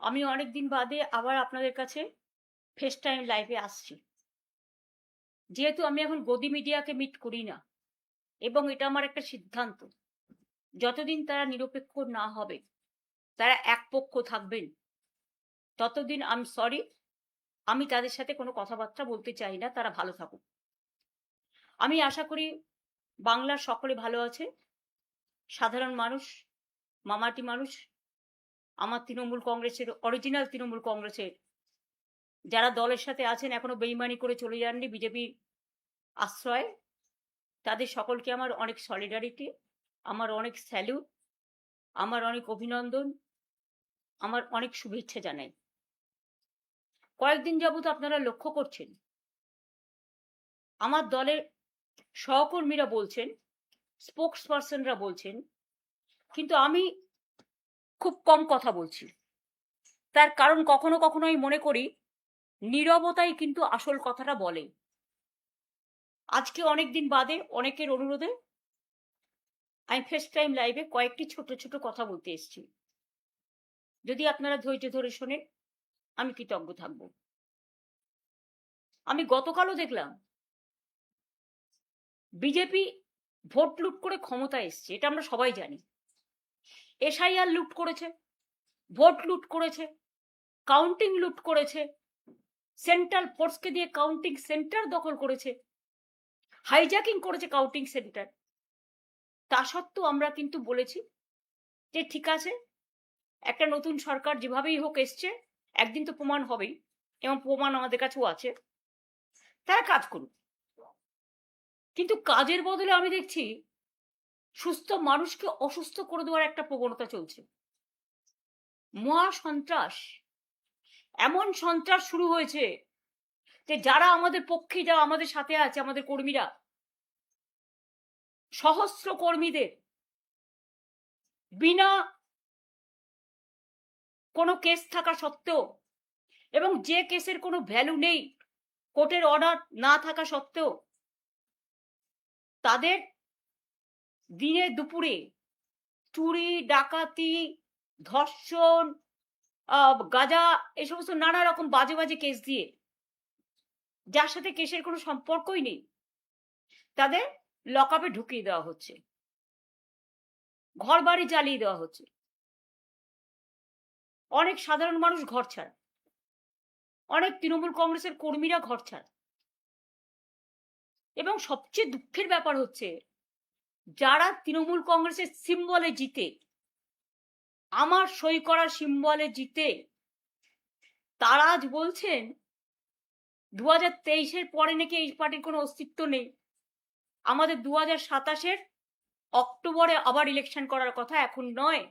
আমি অনেকদিন বাদে আবার আপনাদের কাছে ফেস টাইম লাইভে আসছি। যেহেতু আমি এখন গদি মিডিয়াকে মিট করি না এবং এটা আমার একটা সিদ্ধান্ত। যতদিন তারা নিরপেক্ষ না হবে, তারা একপক্ষ থাকবেন, ততদিন সরি, আমি তাদের সাথে কোনো কথাবার্তা বলতে চাই না। তারা ভালো থাকুক। আমি আশা করি বাংলার সকলে ভালো আছে। সাধারণ মানুষ, মামাটি মানুষ, আমার তৃণমূল কংগ্রেসের, অরিজিনাল তৃণমূল কংগ্রেসের যারা দলের সাথে আছেন, এখনো বেইমানি করে চলে যাননি বিজেপির আশ্রয়, তাদের সকলকে আমার অনেক সলিডারিটি, আমার অনেক স্যালুট, আমার অনেক অভিনন্দন, আমার অনেক শুভেচ্ছা জানাই। কয়েকদিন যাবত আপনারা লক্ষ্য করছেন আমার দলের সহকর্মীরা বলছেন, স্পোক্স পার্সনরা বলছেন, কিন্তু আমি খুব কম কথা বলছি। তার কারণ কখনো কখনো আমি মনে করি নীরবতাই কিন্তু আসল কথাটা বলে। আজকে অনেকদিন বাদে অনেকের অনুরোধে আমি ফেস টাইম লাইভে কয়েকটি ছোট ছোট কথা বলতে এসেছি। যদি আপনারা ধৈর্য ধরে শোনেন, আমি কৃতজ্ঞ থাকব। আমি গতকালও দেখলাম বিজেপি ভোট লুট করে ক্ষমতায় এসছে, এটা আমরা সবাই জানি। এসআইআর লুট করেছে, ভোট লুট করেছে, কাউন্টিং লুট করেছে, সেন্ট্রাল ফোর্সকে দিয়ে কাউন্টিং সেন্টার দখল করেছে, হাইজ্যাকিং করেছে কাউন্টিং সেন্টার। তা সত্ত্বেও আমরা কিন্তু বলেছি যে ঠিক আছে, একটা নতুন সরকার যেভাবেই হোক এসছে, একদিন তো প্রমাণ হবেই, এবং প্রমাণ আমাদের কাছেও আছে, তারা কাজ করুক। কিন্তু কাজের বদলে আমি দেখছি সুস্থ মানুষকে অসুস্থ করে দেওয়ার একটা প্রবণতা চলছে। মহা সন্ত্রাস, এমন সন্ত্রাস শুরু হয়েছে যে যারা আমাদের পক্ষে, যারা আমাদের সাথে আছে, আমাদের কর্মীরা, সহস্র কর্মীদের বিনা কোনো কেস থাকা সত্ত্বেও, এবং যে কেসের কোনো ভ্যালু নেই, কোর্টের অর্ডার না থাকা সত্ত্বেও, তাদের দিনে দুপুরে চুরি, ডাকাতি, ধর্ষণ, গাঁজা, এই সমস্ত নানা রকম বাজে বাজে কেস দিয়ে, যার সাথে কেসের কোনো সম্পর্কই নেই, তাদের লকআপে ঢুকিয়ে দেওয়া হচ্ছে, ঘর বাড়ি জ্বালিয়ে দেওয়া হচ্ছে। অনেক সাধারণ মানুষ ঘর ছাড়া, অনেক তৃণমূল কংগ্রেসের কর্মীরা ঘর ছাড়া। এবং সবচেয়ে দুঃখের ব্যাপার হচ্ছে, যারা তৃণমূল কংগ্রেসের সিম্বলে জিতে, আমার সই করা সিম্বলে জিতে, তারা আজ বলছেন 2023-এর পরে নাকি এই পার্টির কোনো অস্তিত্ব নেই, আমাদের 2027-এর অক্টোবরে আবার ইলেকশন করার কথা, এখন নয়।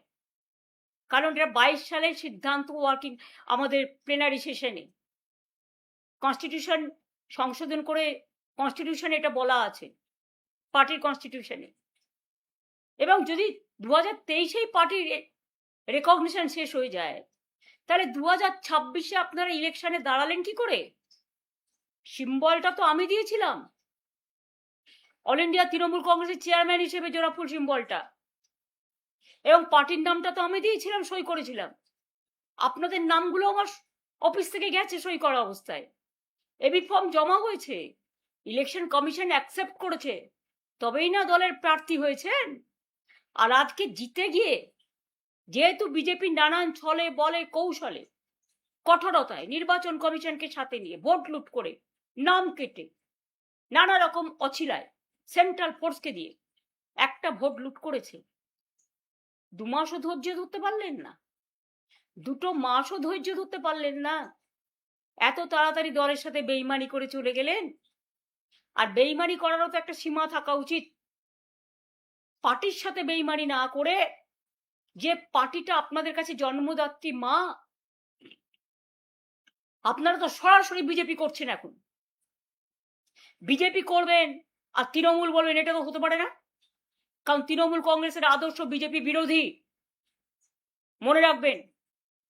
কারণ এটা 22 সালের সিদ্ধান্ত, ওয়ার্কিং আমাদের প্লেনারি সেশনে কনস্টিটিউশন সংশোধন করে, কনস্টিটিউশনে এটা বলা আছে, পার্টির কনস্টিটিউশনে। এবং যদি 2023-এই পার্টির রেকগনিশন শেষ হয়ে যায়, তাহলে 2026-এ আপনারা ইলেকশনে দাঁড়ালেন কি করে? সিম্বলটা তো আমি দিয়েছিলাম, অল ইন্ডিয়া তৃণমূল কংগ্রেসের চেয়ারম্যান হিসেবে জোড়াফুল সিম্বলটা, এবং পার্টির নামটা তো আমি দিয়েছিলাম, সই করেছিলাম। আপনাদের নামগুলো আমার অফিস থেকে গেছে সই করা অবস্থায়, এবি ফর্ম জমা হয়েছে, ইলেকশন কমিশন অ্যাকসেপ্ট করেছে, তবেই না দলের প্রার্থী হয়েছেন। আর আজকে জিতে গিয়ে, যেহেতু বিজেপি নানান ছলে বলে কৌশলে, কঠোরতায়, নির্বাচন কমিশনকে সাথে নিয়ে ভোট লুট করে, নাম কেটে, নানা রকম অছিলায় সেন্ট্রাল ফোর্সকে দিয়ে একটা ভোট লুট করেছে, 2 মাসও ধৈর্য ধরতে পারলেন না, 2 মাসও ধৈর্য ধরতে পারলেন না, এত তাড়াতাড়ি দলের সাথে বেইমানি করে চলে গেলেন। আর বেইমানি করারও তো একটা সীমা থাকা উচিত। পার্টির সাথে বেইমানি না করে, যে পার্টিটা আপনাদের কাছে জন্মদাত্রী মা, আপনারা তো সরাসরি বিজেপি করছেন। এখন বিজেপি করবেন আর তৃণমূল বলবেন, এটা তো হতে পারে না, কারণ তৃণমূল কংগ্রেসের আদর্শ বিজেপি বিরোধী। মনে রাখবেন,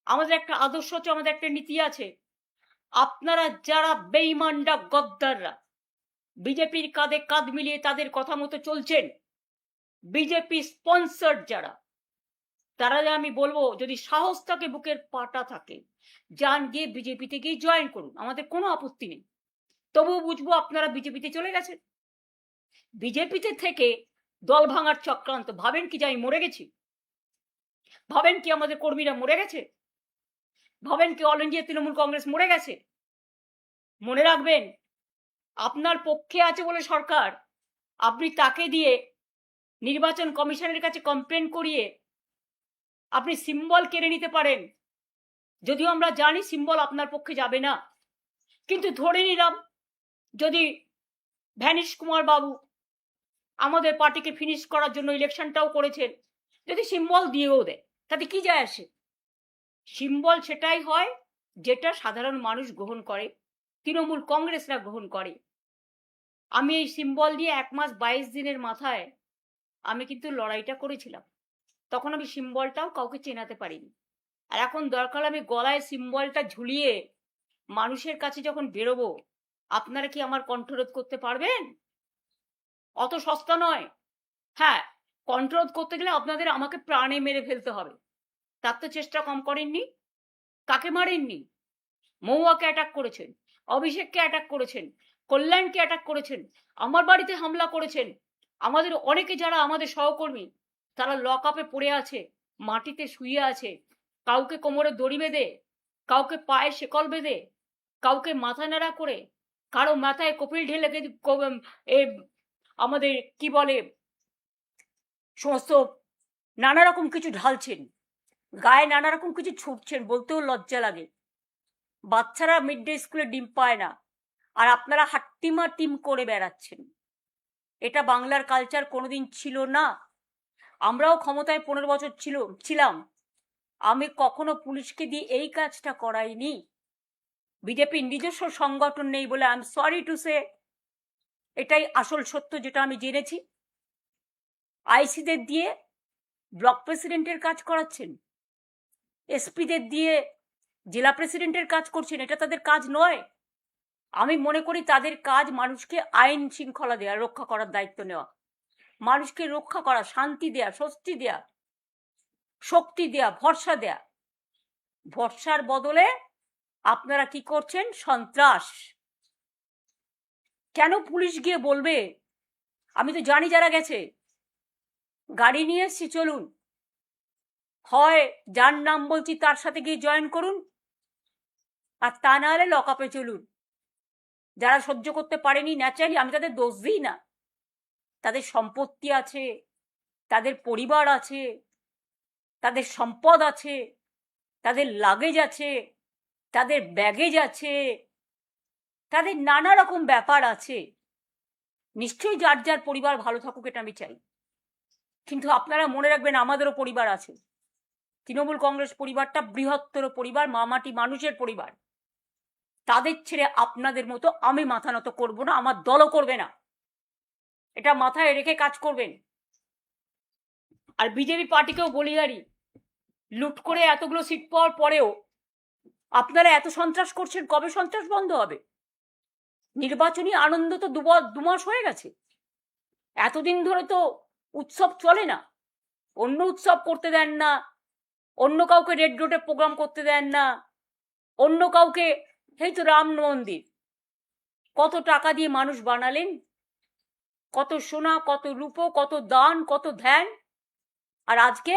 আমাদের একটা আদর্শ আছে, আমাদের একটা নীতি আছে। আপনারা যারা বেইমানরা, গদ্দাররা, বিজেপির কাঁধে কাঁধ মিলিয়ে তাদের কথা মতো চলছেন, বিজেপি স্পন্সর যারা, তারা আমি বলবো যদি সাহস থাকে, বুকের পাটা থাকে, যান গিয়ে বিজেপিতে গিয়ে জয়েন করুন, আমাদের কোনো আপত্তি নেই। তবুও বুঝবো আপনারা বিজেপিতে চলে গেছেন। বিজেপিতে থেকে দল ভাঙার চক্রান্ত, ভাবেন কি যে আমি মরে গেছি? ভাবেন কি আমাদের কর্মীরা মরে গেছে? ভাবেন কি অল ইন্ডিয়া তৃণমূল কংগ্রেস মরে গেছে? মনে রাখবেন, আপনার পক্ষে আছে বলে সরকার, আপনি তাকে দিয়ে নির্বাচন কমিশনের কাছে কমপ্লেন করিয়ে আপনি সিম্বল কেড়ে নিতে পারেন। যদিও আমরা জানি সিম্বল আপনার পক্ষে যাবে না, কিন্তু ধরে নিলাম যদি ভ্যানিশ কুমার বাবু আমাদের পার্টিকে ফিনিশ করার জন্য ইলেকশনটাও করেছেন, যদি সিম্বল দিয়েও দেয় তাতে কি যায় আসে? সিম্বল সেটাই হয় যেটা সাধারণ মানুষ গ্রহণ করে, তৃণমূল কংগ্রেসরা গ্রহণ করে। আমি এই সিম্বল দিয়ে 1 মাস 22 দিনের মাথায় আমি কিন্তু লড়াইটা করেছিলাম। তখন আমি সিম্বলটাও কাউকে চেনাতে পারিনি। আর এখন দরকার আমি গলায় সিম্বলটা ঝুলিয়ে মানুষের কাছে যখন বেরোবো, আপনারা কি আমার কণ্ঠরোধ করতে পারবেন? অত সস্তা নয়। হ্যাঁ, কণ্ঠরোধ করতে গেলে আপনাদের আমাকে প্রাণে মেরে ফেলতে হবে। তার তো চেষ্টা কম করেননি। কাকে মারেননি? মহুয়াকে অ্যাটাক করেছেন, অভিষেককে অ্যাটাক করেছেন, কল্যাণকে অ্যাটাক করেছেন, আমার বাড়িতে হামলা করেছেন। আমাদের অনেকে যারা আমাদের সহকর্মী, তারা লক আপে পড়ে আছে, মাটিতে শুয়ে আছে। কাউকে কোমরে দড়ি বেঁধে, কাউকে পায়ে শেকল বেঁধে, কাউকে মাথা নাড়া করে, কারো মাথায় কপিল ঢেলে আমাদের কি বলে সমস্ত নানা রকম কিছু ঢালছেন, গায়ে নানা রকম কিছু ছুটছেন, বলতেও লজ্জা লাগে। বাচ্চারা মিড ডে স্কুলে ডিম পায় না, আর আপনারা হাট্টিমা টিম করে বেড়াচ্ছেন। এটা বাংলার কালচার কোনোদিন ছিল না। আমরাও ক্ষমতায় 15 বছর ছিলাম, আমি কখনো পুলিশকে দিয়ে এই কাজটা করাইনি। বিজেপির নিজস্ব সংগঠন নেই বলে I am sorry to say, এটাই আসল সত্য যেটা আমি জেনেছি। আইসিদের দিয়ে ব্লক প্রেসিডেন্টের কাজ করাচ্ছেন, এসপিদের দিয়ে জেলা প্রেসিডেন্টের কাজ করছেন। এটা তাদের কাজ নয়। আমি মনে করি তাদের কাজ মানুষকে আইন শৃঙ্খলা দেওয়া, রক্ষা করার দায়িত্ব নেওয়া, মানুষকে রক্ষা করা, শান্তি দেয়া, স্বস্তি দেয়া, শক্তি দেয়া, ভরসা দেয়া। ভরসার বদলে আপনারা কি করছেন? সন্ত্রাস। কেন পুলিশ গিয়ে বলবে? আমি তো জানি যারা গেছে। গাড়ি নিয়ে এসছি, চলুন, হয় যার নাম বলছি তার সাথে গিয়ে জয়েন করুন, আর তা না হলে লক আপে চলুন। যারা সহ্য করতে পারেনি ন্যাচারালি, আমি তাদের দোষ দিই না। তাদের সম্পত্তি আছে, তাদের পরিবার আছে, তাদের সম্পদ আছে, তাদের লাগেজ আছে, তাদের ব্যাগেজ আছে, তাদের নানা রকম ব্যাপার আছে। নিশ্চয়ই যার যার পরিবার ভালো থাকুক, এটা আমি চাই। কিন্তু আপনারা মনে রাখবেন, আমাদেরও পরিবার আছে। তৃণমূল কংগ্রেস পরিবারটা বৃহত্তর পরিবার, মামাটি মানুষের পরিবার। তাদের ছেড়ে আপনাদের মতো আমি মাথা নত করবো না, আমার দলও করবে না। এটা মাথায় রেখে কাজ করবেন। আর বিজেপি পার্টিকেও বলি, লুট করে এতগুলো সিট পাওয়ার পরেও আপনারা এত সন্ত্রাস করছেন, কবে সন্ত্রাস বন্ধ হবে? নির্বাচনী আনন্দ তো 2 মাস হয়ে গেছে। এতদিন ধরে তো উৎসব চলে না। অন্য উৎসব করতে দেন না, অন্য কাউকে রেড রোডে প্রোগ্রাম করতে দেন না, অন্য কাউকে, এই তো রাম মন্দির কত টাকা দিয়ে মানুষ বানালেন, কত সোনা, কত রূপো, কত দান, কত ধ্যান, আর আজকে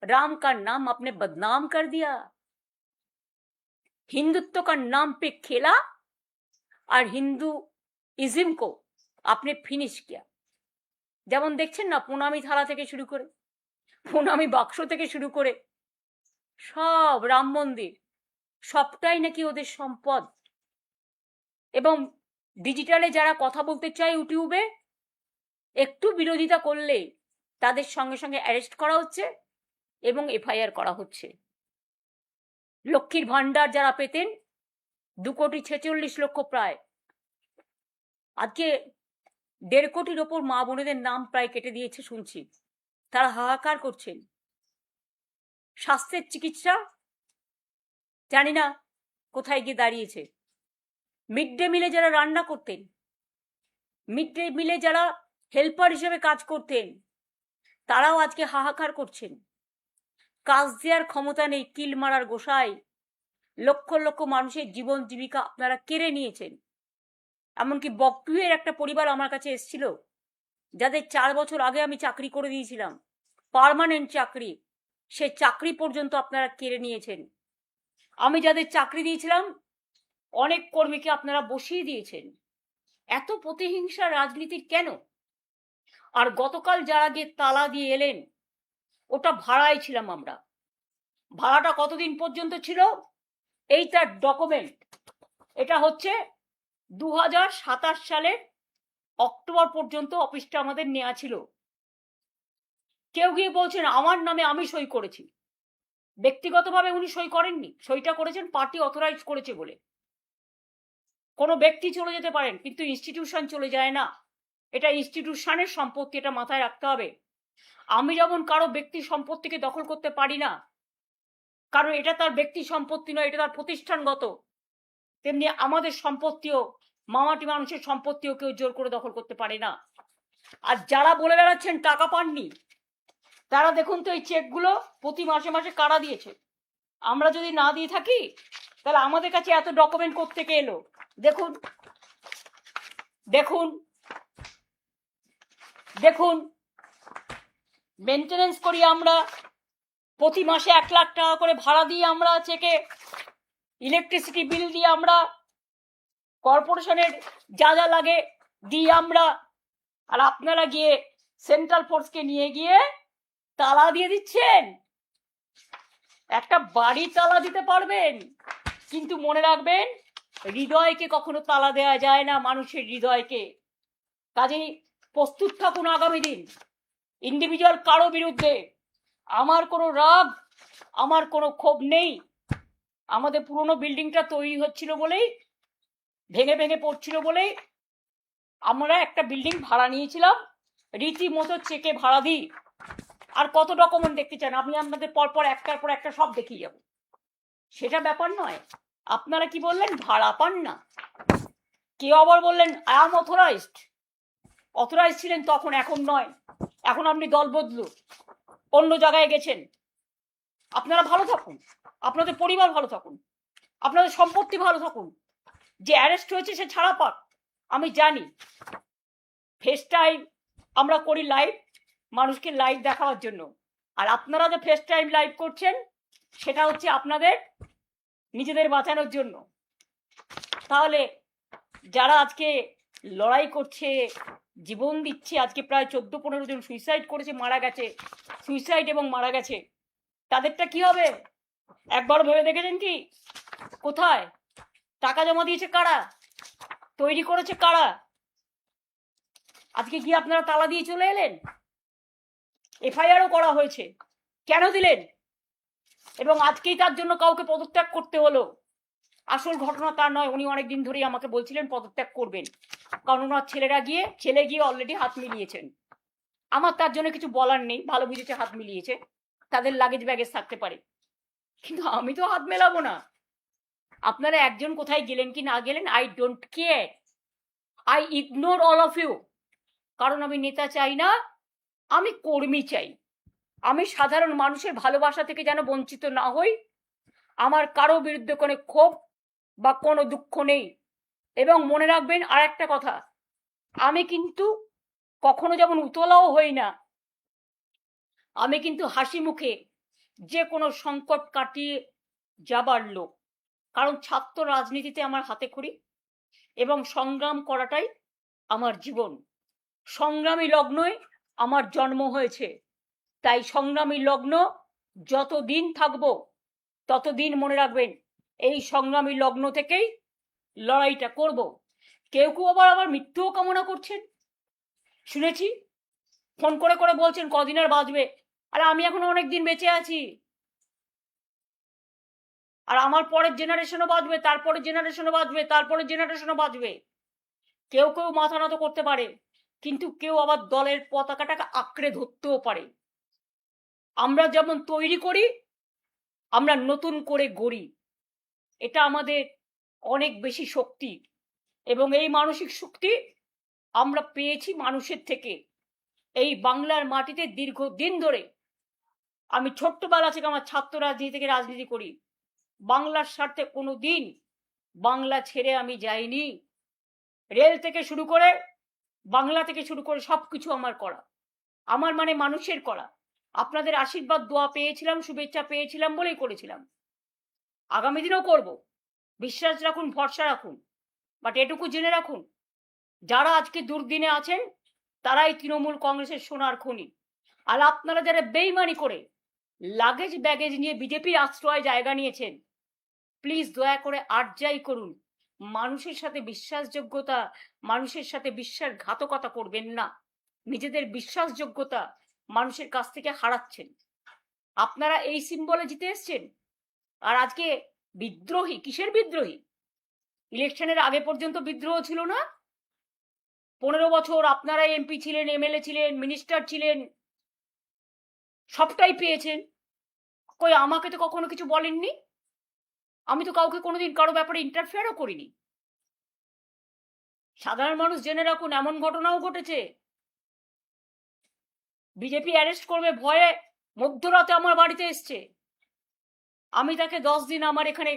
राम का नाम आपने बदनाम कर दिया। हिंदुत्व का नाम पे खेला और हिंदुइज्म को आपने फिनिश किया। যেমন দেখছেন না, প্রণামী থালা থেকে শুরু করে, প্রণামী বাক্স থেকে শুরু করে সব, রাম মন্দির সবটাই নাকি ওদের সম্পদ। এবং ডিজিটালে যারা কথা বলতে চায় ইউটিউবে, একটু বিরোধিতা করলে তাদের সঙ্গে সঙ্গে অ্যারেস্ট করা হচ্ছে এবং এফআইআর করা হচ্ছে। লক্ষ্মীর ভান্ডার যারা পেতেন 2,46,00,000 প্রায়, আজকে 1.5 কোটির ওপর মা বোনেদের নাম প্রায় কেটে দিয়েছে শুনছি। তারা হাহাকার করছেন। স্বাস্থ্যের চিকিৎসা জানি না কোথায় গিয়ে দাঁড়িয়েছে। মিড ডে মিলে যারা রান্না করতেন, মিড ডে মিলে যারা হেল্পার হিসেবে কাজ করতেন, তারাও আজকে হাহাকার করছেন। কাজ দেওয়ার ক্ষমতা নেই, কিল মারার গোসাই। লক্ষ লক্ষ মানুষের জীবন জীবিকা আপনারা কেড়ে নিয়েছেন। এমনকি বকটুয়ের একটা পরিবার আমার কাছে এসেছিল, যাদের 4 বছর আগে আমি চাকরি করে দিয়েছিলাম, পার্মানেন্ট চাকরি, সে চাকরি পর্যন্ত আপনারা কেড়ে নিয়েছেন। আমি যাদের চাকরি দিয়েছিলাম অনেক কর্মীকে আপনারা বসিয়ে দিয়েছেন। এত প্রতিহিংসা রাজনীতি কেন? আর গতকাল যারা গিয়ে তালা দিয়ে এলেন, ওটা ভাড়ায় ছিলাম আমরা। ভাড়াটা কতদিন পর্যন্ত ছিল? এই তার ডকুমেন্ট। এটা হচ্ছে 2027 সালের অক্টোবর পর্যন্ত অফিসটা আমাদের নেওয়া ছিল। কেউ গিয়ে বলছেন আমার নামে আমি সই করেছি। ব্যক্তিগতভাবে উনি সই করেননি, সইটা করেছেন পার্টি অথরাইজ করেছে বলে। কোনো ব্যক্তি চলে যেতে পারেন, কিন্তু ইনস্টিটিউশন চলে যায় না। এটা ইনস্টিটিউশনের সম্পত্তি, এটা মাথায় রাখতে হবে। আমি যেমন কারো ব্যক্তি সম্পত্তিকে দখল করতে পারি না, কারণ এটা তার ব্যক্তি সম্পত্তি নয়, এটা তার প্রতিষ্ঠানগত, তেমনি আমাদের সম্পত্তিও, মামাটি মানুষের সম্পত্তিও কেউ জোর করে দখল করতে পারে না। আর যারা বলে বেড়াচ্ছেন টাকা পাননি, তারা দেখুন তো এই চেকগুলো প্রতি মাসে মাসে কারা দিয়েছে। আমরা যদি না দিয়ে থাকি তাহলে আমাদের কাছে এত ডকুমেন্ট কোত্থেকে এলো? দেখুন দেখুন দেখুন, মেনটেনেন্স করি আমরা, প্রতি মাসে 1 লাখ টাকা করে ভাড়া দিয়ে আমরা চেকে, ইলেকট্রিসিটি বিল দিয়ে আমরা, কর্পোরেশনের যা যা লাগে দিই আমরা। আর আপনারা গিয়ে সেন্ট্রাল ফোর্সকে নিয়ে গিয়ে তালা দিয়ে দিচ্ছেন। একটা বাড়ি তালা দিতে পারবেন, কিন্তু মনে রাখবেন হৃদয়কে কখনো তালা দেওয়া যায় না, মানুষের হৃদয়কে। কাজেই প্রস্তুত থাকুন আগামী দিন ইন্ডিভিজুয়াল কারো বিরুদ্ধে। আমার কোনো রাগ, আমার কোনো ক্ষোভ নেই। আমাদের পুরনো বিল্ডিংটা তৈরি হচ্ছিল বলেই, ভেঙে ভেঙে পড়ছিল বলেই আমরা একটা বিল্ডিং ভাড়া নিয়েছিলাম, রীতিমতো চেকে ভাড়া দিই। আর কত ডকুমেন্ট দেখতে চান? আমি আপনাদের পরপর একটার পর একটা সব দেখিয়ে যাব, সেটা ব্যাপার নয়। আপনারা কি বললেন? ভাড়া পান না। কেউ আবার বললেন আই এম অথরাইজড। অথরাইজ ছিলেন তখন, এখন নয়। এখন আপনি দল বদলু, অন্য জায়গায় গেছেন। আপনারা ভালো থাকুন, আপনাদের পরিবার ভালো থাকুন, আপনাদের সম্পত্তি ভালো থাকুন। যে অ্যারেস্ট হয়েছে সে ছাড়া পাক। আমি জানি ফেস টাইম আমরা করি লাইভ, মানুষকে লাইভ দেখাবার জন্য। আর আপনারা যে ফেস টাইম লাইভ করছেন সেটা হচ্ছে আপনাদের নিজেদের বাঁচানোর জন্য। তাহলে যারা আজকে লড়াই করছে, জীবন দিচ্ছে, আজকে প্রায় 14-15 জন সুইসাইড করেছে, মারা গেছে, সুইসাইড এবং মারা গেছে, তাদেরটা কি হবে? একবার ভেবে দেখেছেন কি? কোথায় টাকা জমা দিয়েছে কারা? তৈরি করেছে কারা? আজকে কি আপনারা তালা দিয়ে চলে এলেন? এফআইআরও করা হয়েছে, কেন দিলেন? এবং আজকেই তার জন্য কাউকে পদত্যাগ করতে হলো। আসল ঘটনা তা নয়। উনি অনেকদিন ধরেই আমাকে বলছিলেন পদত্যাগ করবেন, কারণ ওনার ছেলে গিয়ে অলরেডি হাত মিলিয়েছেন। আমার তার জন্য কিছু বলার নেই, ভালো বুঝেছে হাত মিলিয়েছে, তাদের লাগেজ ব্যাগেজ থাকতে পারে, কিন্তু আমি তো হাত মেলাবো না। আপনারা একজন কোথায় গেলেন কি না গেলেন, I don't care, I ignore all of you. কারণ আমি নেতা চাই না, আমি কর্মী চাই। আমি সাধারণ মানুষের ভালোবাসা থেকে যেন বঞ্চিত না হই। আমার কারো বিরুদ্ধে কোনো ক্ষোভ বা কোনো দুঃখ নেই। এবং মনে রাখবেন আর একটা কথা, আমি কিন্তু কখনো যেমন উতলাও হই না, আমি কিন্তু হাসি মুখে যে কোনো সংকট কাটিয়ে যাবার লোক। কারণ ছাত্র রাজনীতিতে আমার হাতে খড়ি এবং সংগ্রাম করাটাই আমার জীবন। সংগ্রামী লগ্নে আমার জন্ম হয়েছে, তাই সংগ্রামী লগ্ন যতদিন থাকবো ততদিন মনে রাখবেন এই সংগ্রামী লগ্ন থেকেই লড়াইটা করব। কেউ কেউ আবার মৃত্যুও কামনা করছেন, শুনেছি ফোন করে করে বলছেন কদিন আর বাঁচবে। আরে আমি এখনো অনেক দিন বেঁচে আছি, আর আমার পরের জেনারেশনও বাঁচবে, তারপরের জেনারেশনও বাঁচবে, তারপরের জেনারেশনও বাঁচবে। কেউ কেউ মাথা নত করতে পারে, কিন্তু কেউ আবার দলের পতাকাটাকে আঁকড়ে ধরতেও পারে। আমরা যেমন তৈরি করি, আমরা নতুন করে গড়ি, এটা আমাদের অনেক বেশি শক্তি। এবং এই মানসিক শক্তি আমরা পেয়েছি মানুষের থেকে। এই বাংলার মাটিতে দীর্ঘদিন ধরে আমি ছোট্টবেলা থেকে আমার ছাত্র রাজনীতি থেকে রাজনীতি করি, বাংলার স্বার্থে কোনোদিন বাংলা ছেড়ে আমি যাইনি। রেল থেকে শুরু করে বাংলা থেকে শুরু করে সবকিছু আমার করা, আমার মানে মানুষের করা। আপনাদের আশীর্বাদ দোয়া পেয়েছিলাম, শুভেচ্ছা পেয়েছিলাম বলেই করেছিলাম, আগামী দিনেও করব। বিশ্বাস রাখুন, ভরসা রাখুন। বাট এটুকু জেনে রাখুন, যারা আজকে দুর্দিনে আছেন তারাই তৃণমূল কংগ্রেসের সোনার খনি। আর আপনারা যারা বেইমানি করে লাগেজ ব্যাগেজ নিয়ে বিজেপির আশ্রয় জায়গা নিয়েছেন, প্লিজ দয়া করে আর্জাই করুন, মানুষের সাথে বিশ্বাসযোগ্যতা, মানুষের সাথে বিশ্বাসঘাতকতা করবেন না। নিজেদের বিশ্বাসযোগ্যতা মানুষের কাছ থেকে হারাচ্ছেন। আপনারা এই সিম্বলে জিতে এসছেন, আর আজকে বিদ্রোহী। কিসের বিদ্রোহী? ইলেকশনের আগে পর্যন্ত বিদ্রোহ ছিল না? 15 বছর আপনারা এমপি ছিলেন, এমএলএ ছিলেন, মিনিস্টার ছিলেন, সবটাই পেয়েছেন। কই আমাকে তো কখনো কিছু বলেননি। আমি তো কাউকে কোনোদিন কারো ব্যাপারে ইন্টারফেয়ারও করিনি। সাধারণ মানুষ জেনে রাখুন, এমন ঘটনাও ঘটেছে, বিজেপি অ্যারেস্ট করবে ভয়ে মধ্যরাতে আমার বাড়িতে এসছে। আমি তাকে 10 দিন আমার এখানে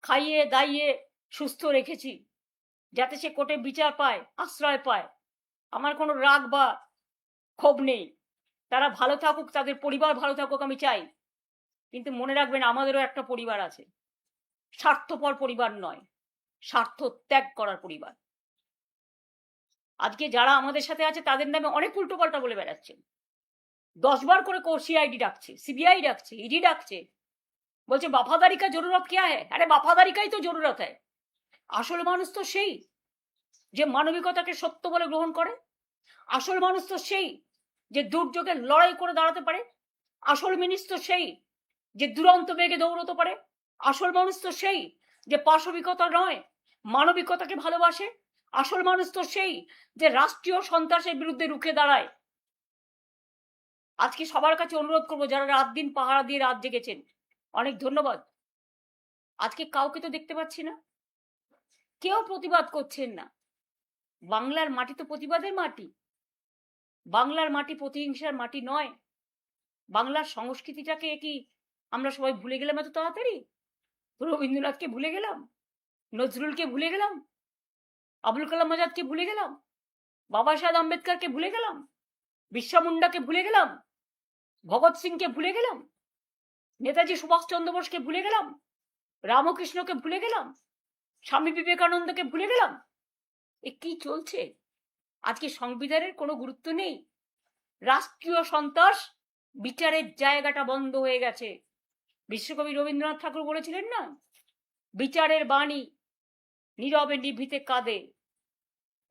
খাইয়ে দাইয়ে সুস্থ রেখেছি, যাতে সে কোর্টে বিচার পায়, আশ্রয় পায়। আমার কোনো রাগ বা ক্ষোভ নেই, তারা ভালো থাকুক, তাদের পরিবার ভালো থাকুক, আমি চাই। কিন্তু মনে রাখবেন, আমাদেরও একটা পরিবার আছে, স্বার্থপর পরিবার নয়, স্বার্থ ত্যাগ করার পরিবার। আজকে যারা আমাদের সাথে আছে তাদের নামে অনেক উল্টোপাল্টা বলে বেড়াচ্ছেন। 10 বার করে সিআইডি ডাকছে, সিবিআই ডাকছে, ইডি ডাকছে, বলছে वफादारी का जरूरत क्या है। আরে वफादारी का ही तो जरूरत है। আসল মানুষ তো সেই যে মানবিকতাকে সত্য বলে গ্রহণ করে। আসল মানুষ তো সেই যে দুর্যোগে লড়াই করে দাঁড়াতে পারে। আসল মানুষ তো সেই যে দুরন্ত বেগে দৌড়তে পারে। আসল মানুষ তো সেই যে পাশবিকতা নয়, মানবিকতাকে ভালোবাসে। আসল মানুষ তো সেই যে রাষ্ট্রীয় সন্ত্রাসের বিরুদ্ধে রুখে দাঁড়ায়। আজকে সবার কাছে অনুরোধ করবো, যারা রাত দিন পাহারা দিয়ে রাত জেগেছেন, অনেক ধন্যবাদ। আজকে কাউকে তো দেখতে পাচ্ছি না, কেউ প্রতিবাদ করছেন না। বাংলার মাটি তো প্রতিবাদের মাটি। বাংলার মাটি প্রতিহিংসার মাটি নয়। বাংলার সংস্কৃতিটাকে কি আমরা সবাই ভুলে গেলাম এত তাড়াতাড়ি? রবীন্দ্রনাথকে ভুলে গেলাম, নজরুলকে ভুলে গেলাম, আবুল কালাম আজাদকে ভুলে গেলাম, বাবা সাহেব আম্বেদকরকে ভুলে গেলাম, বিরসা মুন্ডাকে ভুলে গেলাম, ভগৎ সিংকে ভুলে গেলাম, নেতাজি সুভাষচন্দ্র বোসকে ভুলে গেলাম, রামকৃষ্ণকে ভুলে গেলাম, স্বামী বিবেকানন্দকে ভুলে গেলাম। এ কি চলছে? আজকে সংবিধানের কোনো গুরুত্ব নেই। রাষ্ট্রীয় সন্ত্রাস, বিচারের জায়গাটা বন্ধ হয়ে গেছে। বিশ্বকবি রবীন্দ্রনাথ ঠাকুর বলেছিলেন না, বিচারের বাণী নীরবে নিভৃতে কাঁদে।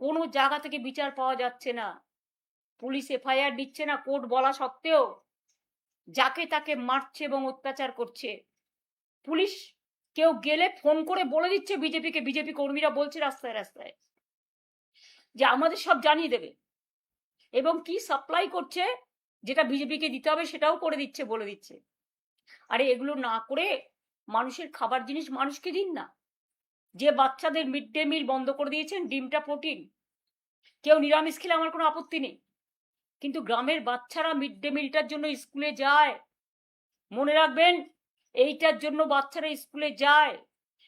কোনো জায়গা থেকে বিচার পাওয়া যাচ্ছে না। পুলিশ এফআইআর দিচ্ছে না কোর্ট বলা সত্ত্বেও, যাকে তাকে মারছে এবং অত্যাচার করছে। পুলিশ কেউ গেলে ফোন করে বলে দিচ্ছে বিজেপিকে, বিজেপি কর্মীরা বলছে রাস্তায় রাস্তায় যে আমাদের সব জানিয়ে দেবে, এবং কি সাপ্লাই করছে যেটা বিজেপিকে দিতে হবে সেটাও করে দিচ্ছে, বলে দিচ্ছে। আরে এগুলো না করে মানুষের খাবার জিনিস মানুষকে দিন না। যে বাচ্চাদের মিড ডে মিল বন্ধ করে দিয়েছেন, ডিমটা প্রোটিন, কেউ নিরামিষ খেলে আমার কোনো আপত্তি নেই, কিন্তু গ্রামের বাচ্চারা মিড ডে মিলটার জন্য স্কুলে যায়। মনে রাখবেন, এইটার জন্য বাচ্চারা স্কুলে যায়।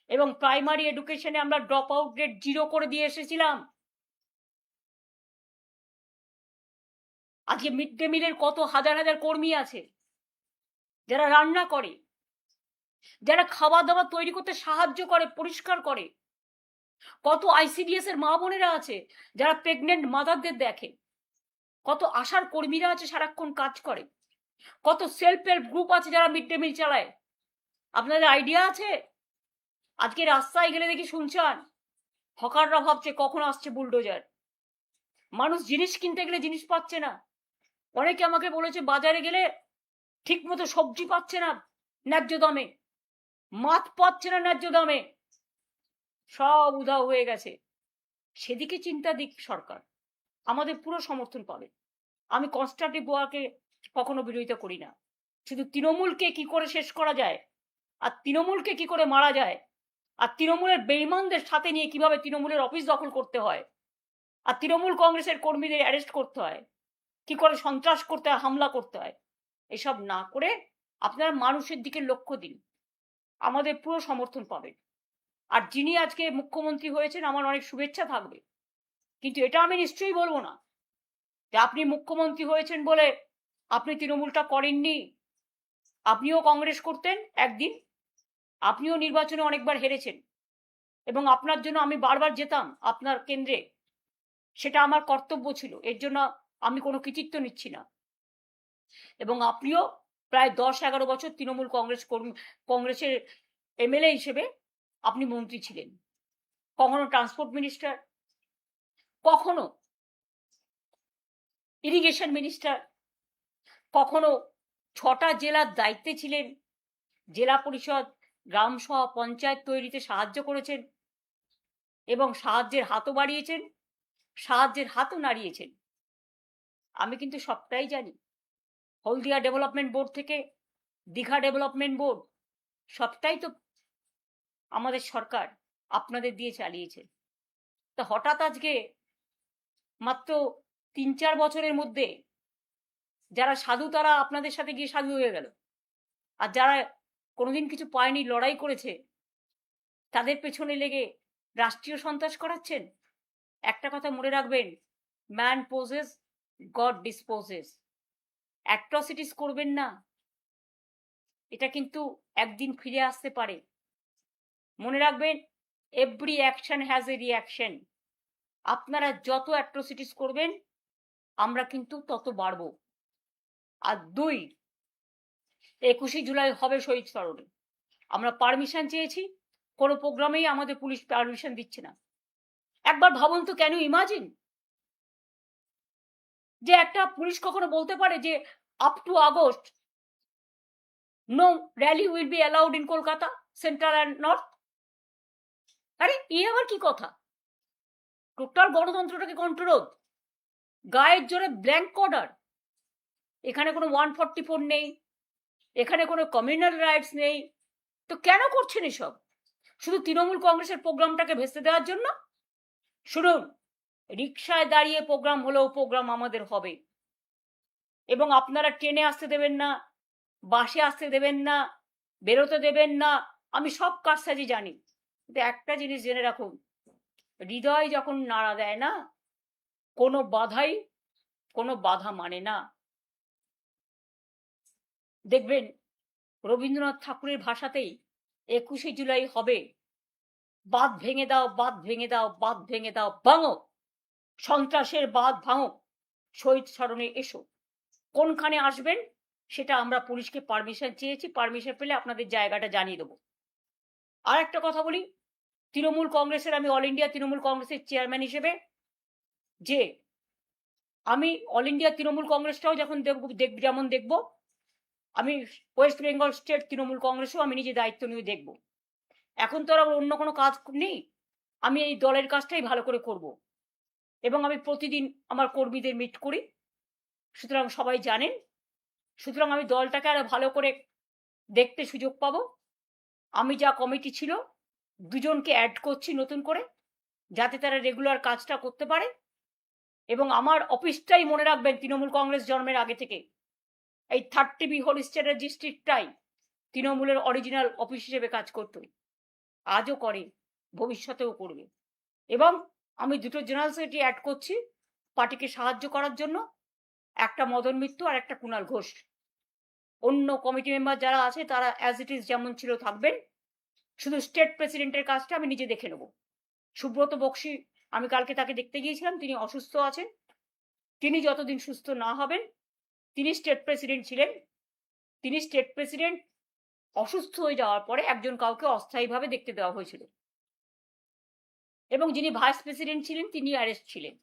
এবং প্রাইমারি এডুকেশনে আমরা ড্রপ আউট রেট 0 করে দিয়ে এসেছিলাম। আজকে মিড ডে মিলের কত হাজার হাজার কর্মী আছে যারা রান্না করে, যারা খাওয়া দাওয়া তৈরি করতে সাহায্য করে, পরিষ্কার করে। কত আইসিডিএস এর মা বোনেরা আছে যারা প্রেগনেন্ট মাদারদের দেখে। কত আশার কর্মীরা আছে সারাক্ষণ কাজ করে। কত সেলফ হেল্প গ্রুপ আছে যারা মিড ডে মিল চালায়। আপনাদের আইডিয়া আছে? আজকে রাস্তায় গেলে দেখি শুনছেন হকাররা ভাবছে কখন আসছে বুলডোজার। মানুষ জিনিস কিনতে গেলে জিনিস পাচ্ছে না। অনেকে আমাকে বলেছে বাজারে গেলে ঠিক মতো সবজি পাচ্ছে না ন্যায্য দামে, মাছ পাচ্ছে না ন্যায্য দামে, সব উধাও হয়ে গেছে। সেদিকে চিন্তা দিক সরকার, আমাদের পুরো সমর্থন পাবে। আমি কনস্ট্রাকটিভ ওয়ার্কে কখনো বিরোধিতা করি না। শুধু তৃণমূলকে কি করে শেষ করা যায়, আর তৃণমূলকে কি করে মারা যায়, আর তৃণমূলের বেঈমানদের সাথে নিয়ে কিভাবে তৃণমূলের অফিস দখল করতে হয়, আর তৃণমূল কংগ্রেসের কর্মীদের অ্যারেস্ট করতে হয়, কি করে সন্ত্রাস করতে হয়, হামলা করতে হয়, এসব না করে আপনারা মানুষের দিকে লক্ষ্য দিন, আমাদের পুরো সমর্থন পাবেন। আর যিনি আজকে মুখ্যমন্ত্রী হয়েছেন আমার অনেক শুভেচ্ছা থাকবে, কিন্তু এটা আমি নিশ্চয়ই বলবো না যে আপনি মুখ্যমন্ত্রী হয়েছেন বলে আপনি তৃণমূলটা করেননি। আপনিও কংগ্রেস করতেন একদিন, আপনিও নির্বাচনে অনেকবার হেরেছেন এবং আপনার জন্য আমি বারবার যেতাম আপনার কেন্দ্রে, সেটা আমার কর্তব্য ছিল, এর জন্য আমি কোনো কৃতিত্ব নিচ্ছি না। এবং আপনিও প্রায় 10-11 বছর তৃণমূল কংগ্রেসের এমএলএ হিসেবে আপনি মন্ত্রী ছিলেন, কখনো ট্রান্সপোর্ট মিনিস্টার, কখনো ইরিগেশন মিনিস্টার, কখনো 6টা জেলার দায়িত্বে ছিলেন, জেলা পরিষদ, গ্রাম সভা, পঞ্চায়েত তৈরিতে সাহায্য করেছেন এবং সাহায্যের হাতও বাড়িয়েছেন, সাহায্যের হাতও নাড়িয়েছেন। আমি কিন্তু সবটাই জানি। হলদিয়া ডেভেলপমেন্ট বোর্ড থেকে দীঘা ডেভেলপমেন্ট বোর্ড, সবটাই তো আমাদের সরকার আপনাদের দিয়ে চালিয়েছে। তা হঠাৎ আজকে মাত্র 3-4 বছরের মধ্যে যারা সাধু তারা আপনাদের সাথে গিয়ে সাধু হয়ে গেল, আর যারা কোনোদিন কিছু পায়নি, লড়াই করেছে, তাদের পেছনে লেগে রাষ্ট্রীয় সন্ত্রাস করাচ্ছেন। একটা কথা মনে রাখবেন, man poses, god disposes. Atrocities করবেন না, এটা কিন্তু একদিন ফিরে আসতে পারে। মনে রাখবেন, every action has a reaction. আপনারা যত অ্যাট্রসিটিস করবেন আমরা কিন্তু তত বাড়ব। আর 21শে জুলাই হবে শহীদ স্মরণে। আমরা পারমিশন চেয়েছি, কোনো প্রোগ্রামেই আমাদের পুলিশ পারমিশন দিচ্ছে না। একবার ভাবুন তো, কেন ইমাজিন যে একটা পুলিশ কখনো বলতে পারে যে up to August no rally will be allowed in Kolkata central and north. আরে এ আবার কি কথা? টোটাল গণতন্ত্রটাকে কন্ট্রোল, গায়ের জোরে ব্ল্যাঙ্ক অর্ডার। এখানে কোনো 144 নেই, এখানে কোনো কমিউনাল রাইটস নেই, তো কেন করছেন এসব? শুধু তৃণমূল কংগ্রেসের প্রোগ্রামটাকে ভেস্তে দেওয়ার জন্য? শুনুন, রিকশায় দাঁড়িয়ে প্রোগ্রাম হলেও প্রোগ্রাম আমাদের হবে, এবং আপনারা ট্রেনে আসতে দেবেন না, বাসে আসতে দেবেন না, বেরোতে দেবেন না, আমি সব কাজসাজি জানি। কিন্তু একটা জিনিস জেনে রাখুন, হৃদয় যখন নাড়া দেয় না, কোনো বাধাই কোনো বাধা মানে না। দেখবেন রবীন্দ্রনাথ ঠাকুরের ভাষাতেই 21শে জুলাই হবে, বাঁধ ভেঙে দাও, বাঁধ ভেঙে দাও, বাঁধ ভেঙে দাও, ভাঙো সন্ত্রাসের বাঁধ ভাঙো, শহীদ স্মরণে এসো। কোনখানে আসবেন সেটা আমরা পুলিশকে পারমিশন চেয়েছি, পারমিশন পেলে আপনাদের জায়গাটা জানিয়ে দেবো। আর একটা কথা বলি, তৃণমূল কংগ্রেসের, আমি অল ইন্ডিয়া তৃণমূল কংগ্রেসের চেয়ারম্যান হিসেবে, যে আমি অল ইন্ডিয়া তৃণমূল কংগ্রেসটাও যখন যেমন দেখব, আমি ওয়েস্ট বেঙ্গল স্টেট তৃণমূল কংগ্রেসও আমি নিজে দায়িত্ব নিয়ে দেখব। এখন তো আর অন্য কোনো কাজ নেই, আমি এই দলের কাজটাই ভালো করে করব এবং আমি প্রতিদিন আমার কর্মীদের মিট করি, সুতরাং সবাই জানেন। সুতরাং আমি দলটাকে আরো ভালো করে দেখতে সুযোগ পাবো। আমি যা কমিটি ছিল 2জনকে অ্যাড করছি নতুন করে, যাতে তারা রেগুলার কাজটা করতে পারে। এবং আমার অফিসটাই মনে রাখবেন, তৃণমূল কংগ্রেস জন্মের আগে থেকে এই 30B হোল স্টেটের ডিস্ট্রিক্টটাই তৃণমূলের অরিজিনাল অফিস হিসেবে কাজ করত, আজও করে, ভবিষ্যতেও করবে। এবং আমি 2টো জেনারেল সেক্রেটারি অ্যাড করছি পার্টিকে সাহায্য করার জন্য, একটা মদন মিত্র আর একটা কুণাল ঘোষ। অন্য কমিটি মেম্বার যারা আছে তারা অ্যাজ ইট ইজ যেমন ছিল থাকবেন, শুধু স্টেট প্রেসিডেন্টের কাজটা আমি নিজে দেখে নেব। সুব্রত বক্সি, আমি কালকে তাকে দেখতে গিয়েছিলাম, তিনি অসুস্থ আছেন, তিনি যতদিন সুস্থ না হবেন, তিনি স্টেট প্রেসিডেন্ট ছিলেন, তিনি স্টেট প্রেসিডেন্ট অসুস্থ হয়ে যাওয়ার পরে একজন কাউকে অস্থায়ীভাবে দেখতে দেওয়া হয়েছিল, এবং যিনি ভাইস প্রেসিডেন্ট ছিলেন তিনি অ্যারেস্ট ছিলেন,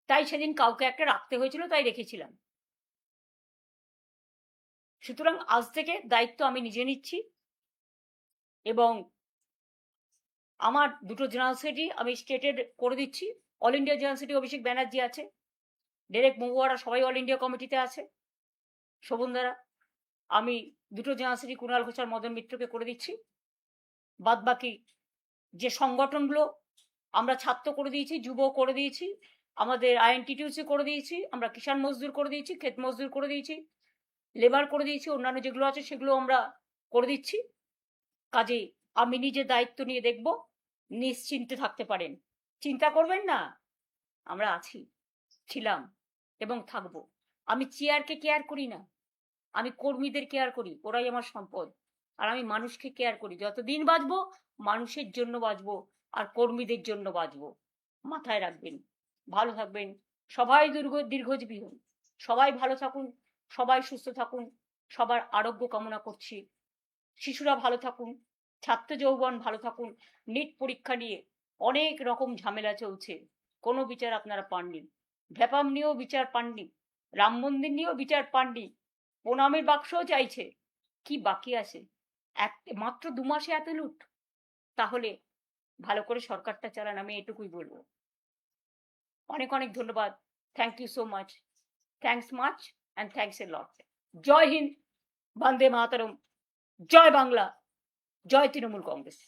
তাই সেদিন কাউকে একটা রাখতে হয়েছিল, তাই রেখেছিলাম। সুতরাং আজ থেকে দায়িত্ব আমি নিজে নিচ্ছি, এবং আমার 2টো জেনারেল সেক্রেটারি আমি স্টেটের করে দিচ্ছি। All India general secretary Abhishek Banerjee আছে, ডেরেক মহুয়ারা সবাই অল ইন্ডিয়া কমিটিতে আছে, শোভন দ্বারা। আমি 2টো জেনারেল সেক্রেটারি কুণাল ঘোষ আর মদন মিত্রকে করে দিচ্ছি। বাদ বাকি যে সংগঠনগুলো আমরা ছাত্র করে দিয়েছি, যুব করে দিয়েছি, আমাদের আইএনটিটিউসি করে দিয়েছি, আমরা কিষাণ মজদুর করে দিয়েছি, ক্ষেত মজদুর করে দিয়েছি, লেবার করে দিয়েছি, অন্যান্য যেগুলো আছে সেগুলো আমরা করে দিচ্ছি। কাজেই আমি নিজে দায়িত্ব নিয়ে দেখব, নিশ্চিন্তে থাকতে পারেন। চিন্তা করবেন না, আমরা আছি, ছিলাম এবং থাকবো। আমি চেয়ারকে কেয়ার করি না। আমি কর্মীদের কেয়ার করি, ওরাই আমার সম্পদ। আর আমি মানুষকে কেয়ার করি। যতদিন বাঁচবো, মানুষের জন্য বাঁচবো আর কর্মীদের জন্য বাঁচবো। মাথায় রাখবেন। ভালো থাকবেন। সবাই দীর্ঘজীবী হন। সবাই ভালো থাকুন, সবাই সুস্থ থাকুন। সবার আরোগ্য কামনা করছি। শিশুরা ভালো থাকুন, ছাত্র যৌবন ভালো থাকুন। নিট পরীক্ষা নিয়ে অনেক রকম ঝামেলা চলছে। কোনো বিচার আপনারা পাননি। ভ্যাপাম নিয়েও বিচার পাননি। রাম মন্দির নিয়েও বিচার পাননি। প্রণামের বাক্সও চাইছে। কি বাকি আছে? মাত্র 2 মাসে এত লুট? তাহলে ভালো করে সরকারটা চালান, আমি এটুকুই বলবো। অনেক অনেক ধন্যবাদ। Thank you so much. Thanks much and thanks a lot. জয় হিন্দ, বন্দে মাতরম, জয় বাংলা, জয় তৃণমূল কংগ্রেস।